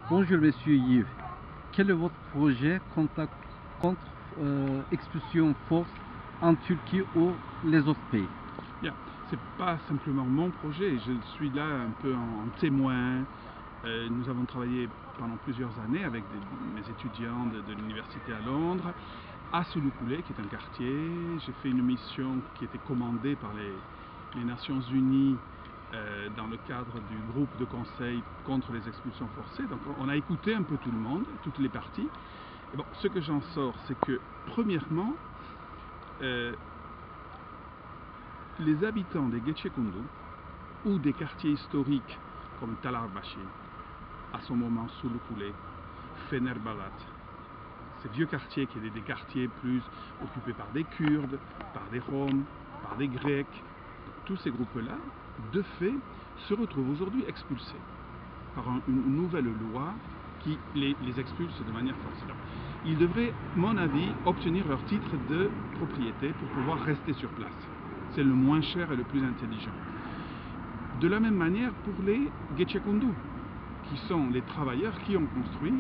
Bonjour Monsieur Yves, quel est votre projet contre expulsion force en Turquie ou les autres pays? Bien, c'est pas simplement mon projet, je suis là un peu en témoin. Nous avons travaillé pendant plusieurs années avec mes étudiants de l'université à Londres, à Sulukule, qui est un quartier. J'ai fait une mission qui était commandée par les Nations Unies dans le cadre du groupe de conseil contre les expulsions forcées. Donc on a écouté un peu tout le monde, toutes les parties. Et bon, ce que j'en sors, c'est que premièrement, les habitants des Gecekundu ou des quartiers historiques comme Talarbashi, à son moment Sulukule, Fenerbahçe, ces vieux quartiers qui étaient des quartiers plus occupés par des Kurdes, par des Roms, par des Grecs, tous ces groupes-là, de fait, se retrouvent aujourd'hui expulsés par une nouvelle loi qui les expulse de manière forcée. Ils devraient, à mon avis, obtenir leur titre de propriété pour pouvoir rester sur place. C'est le moins cher et le plus intelligent. De la même manière pour les Gecekundu, qui sont les travailleurs qui ont construit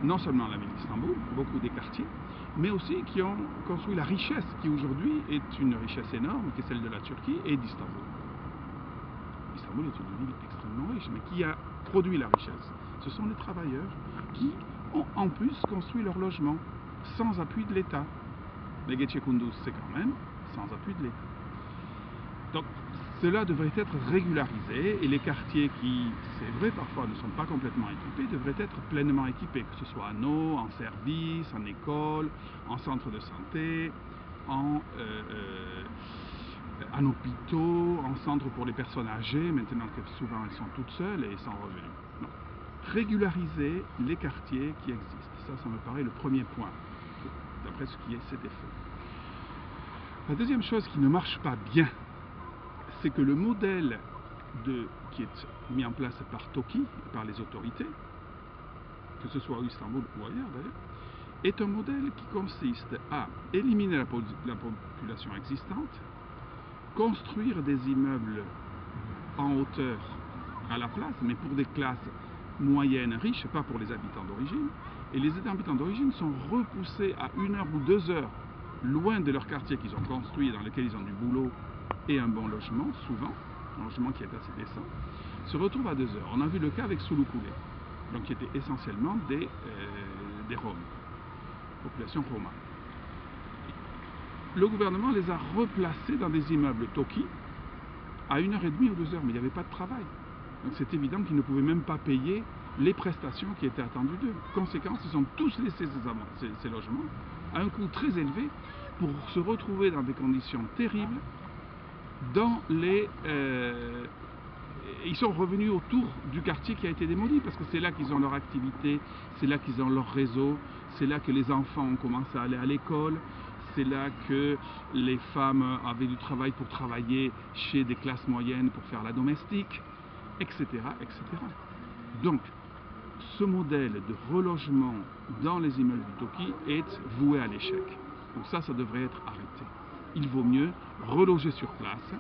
non seulement la ville d'Istanbul, beaucoup des quartiers, mais aussi qui ont construit la richesse qui aujourd'hui est une richesse énorme, qui est celle de la Turquie et d'Istanbul. Istanbul est une ville extrêmement riche, mais qui a produit la richesse? Ce sont les travailleurs qui ont en plus construit leur logement sans appui de l'État. Les Gecekundu, c'est quand même sans appui de l'État. Donc cela devrait être régularisé et les quartiers qui, c'est vrai, parfois ne sont pas complètement équipés, devraient être pleinement équipés, que ce soit en eau, en service, en école, en centre de santé, en hôpitaux, en centre pour les personnes âgées, maintenant que souvent elles sont toutes seules et sans revenus. Donc, régulariser les quartiers qui existent, ça me paraît le premier point, d'après ce qui est cet effet. La deuxième chose qui ne marche pas bien, c'est que le modèle qui est mis en place par Toki et par les autorités, que ce soit à Istanbul ou ailleurs d'ailleurs, est un modèle qui consiste à éliminer la population existante, construire des immeubles en hauteur à la place, mais pour des classes moyennes riches, pas pour les habitants d'origine, et les habitants d'origine sont repoussés à 1 heure ou 2 heures loin de leur quartier qu'ils ont construit, dans lequel ils ont du boulot et un bon logement, souvent, un logement qui est assez décent, se retrouvent à 2 heures. On a vu le cas avec Sulukule, donc qui était essentiellement des Roms, population roma. Le gouvernement les a replacés dans des immeubles Toki à 1h30 ou 2 heures, mais il n'y avait pas de travail. Donc c'est évident qu'ils ne pouvaient même pas payer les prestations qui étaient attendues d'eux. Conséquence, ils ont tous laissé ces logements à un coût très élevé pour se retrouver dans des conditions terribles. Ils sont revenus autour du quartier qui a été démoli parce que c'est là qu'ils ont leur activité, c'est là qu'ils ont leur réseau, c'est là que les enfants ont commencé à aller à l'école, c'est là que les femmes avaient du travail pour travailler chez des classes moyennes pour faire la domestique, etc., etc. Donc, ce modèle de relogement dans les immeubles du Toki est voué à l'échec. Donc ça devrait être arrêté. Il vaut mieux reloger sur place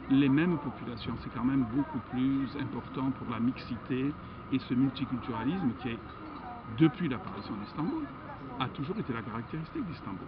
les mêmes populations. C'est quand même beaucoup plus important pour la mixité et ce multiculturalisme qui est, depuis l'apparition d'Istanbul, a toujours été la caractéristique d'Istanbul.